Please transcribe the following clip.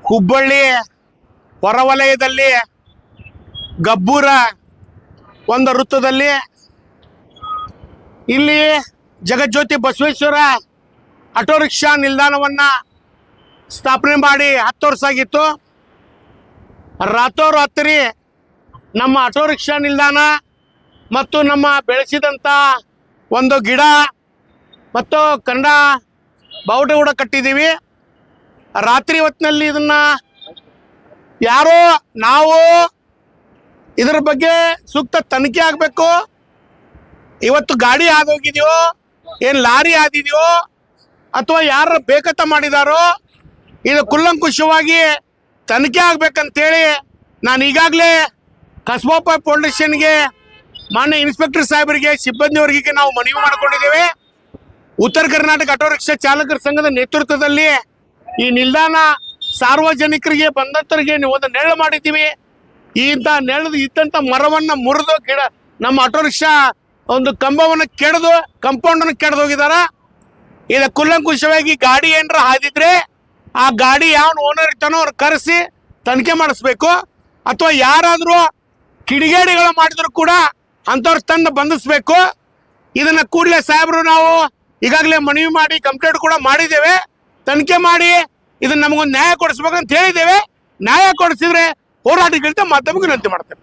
ಹುಬ್ಬಳ್ಳಿ ಹೊರವಲಯದಲ್ಲಿ ಗಬ್ಬೂರ ಒಂದು ವೃತ್ತದಲ್ಲಿ ಇಲ್ಲಿ ಜಗಜ್ಯೋತಿ ಬಸವೇಶ್ವರ ಆಟೋ ರಿಕ್ಷಾ ನಿಲ್ದಾಣವನ್ನು ಸ್ಥಾಪನೆ ಮಾಡಿ 10 ವರ್ಷ ಆಗಿತ್ತು. ರಾತ್ರೋರಾತ್ರಿ ನಮ್ಮ ಆಟೋ ರಿಕ್ಷಾ ನಿಲ್ದಾಣ ಮತ್ತು ನಮ್ಮ ಬೆಳೆಸಿದಂಥ ಒಂದು ಗಿಡ ಮತ್ತು ಕನ್ನಡ ಬಾವುಟ ಕೂಡ ಕಟ್ಟಿದ್ದೀವಿ. ರಾತ್ರಿ ಹೊತ್ತಿನಲ್ಲಿ ಇದನ್ನು ಯಾರೋ ನಾವು ಇದರ ಬಗ್ಗೆ ಸೂಕ್ತ ತನಿಖೆ ಆಗಬೇಕು. ಇವತ್ತು ಗಾಡಿ ಆದೋಗಿದೆಯೋ ಏನು ಲಾರಿ ಆದಿದೆಯೋ ಅಥವಾ ಯಾರು ಬೇಕತ್ತ ಮಾಡಿದಾರೋ ಇದು ಕುಲ್ಲಂಕುಷವಾಗಿ ತನಿಖೆ ಆಗ್ಬೇಕಂತೇಳಿ ನಾನು ಈಗಾಗಲೇ ಕಸ್ಬಾಪ ಪೊಲೀಸ್ ಸ್ಟೇಷನ್ಗೆ ಮಾನ್ಯ ಇನ್ಸ್ಪೆಕ್ಟರ್ ಸಾಹೇಬರಿಗೆ ಸಿಬ್ಬಂದಿಯವರಿಗೆ ನಾವು ಮನವಿ ಮಾಡಿಕೊಂಡಿದ್ದೇವೆ. ಉತ್ತರ ಕರ್ನಾಟಕ ಆಟೋ ರಿಕ್ಷಾ ಚಾಲಕರ ಸಂಘದ ನೇತೃತ್ವದಲ್ಲಿ ಈ ನಿಲ್ದಾಣ ಸಾರ್ವಜನಿಕರಿಗೆ ಬಂದಂತರಿಗೆ ಒಂದು ನೆರಳು ಮಾಡಿದ್ದೀವಿ. ಇಂಥ ನೆರಳು ಇದ್ದಂಥ ಮರವನ್ನು ಮುರಿದು ಗಿಡ ನಮ್ಮ ಆಟೋ ರಿಕ್ಷಾ ಒಂದು ಕಂಬವನ್ನು ಕೆಡೆದು ಕಂಪೌಂಡನ್ನು ಕೆಡೆದು ಹೋಗಿದ್ದಾರೆ. ಇದು ಕುಲ್ಲಂಕುಷವಾಗಿ ಗಾಡಿ ಏನಾರ ಹಾದಿದ್ರೆ ಆ ಗಾಡಿ ಯಾವ ಓನರ್ ಇರ್ತಾನೋ ಅವ್ರು ಕರೆಸಿ ತನಿಖೆ ಮಾಡಿಸ್ಬೇಕು. ಅಥವಾ ಯಾರಾದರೂ ಕಿಡಿಗೇಡಿಗಳು ಮಾಡಿದ್ರು ಕೂಡ ಅಂಥವ್ರ ತಂದು ಬಂಧಿಸ್ಬೇಕು. ಇದನ್ನು ಕೂಡಲೇ ಸಾಹೇಬರು ನಾವು ಈಗಾಗಲೇ ಮನವಿ ಮಾಡಿ ಕಂಪ್ಲೇಂಟ್ ಕೂಡ ಮಾಡಿದ್ದೇವೆ. ತನಿಖೆ ಮಾಡಿ ಇದನ್ನು ನಮಗೊಂದು ನ್ಯಾಯ ಕೊಡಿಸ್ಬೇಕಂತ ಹೇಳಿದ್ದೇವೆ. ನ್ಯಾಯ ಕೊಡಿಸಿದ್ರೆ ಹೋರಾಟಕ್ಕಿಂತ ಮಾಧ್ಯಮಕ್ಕೆ ವಿನಂತಿ ಮಾಡ್ತೇವೆ.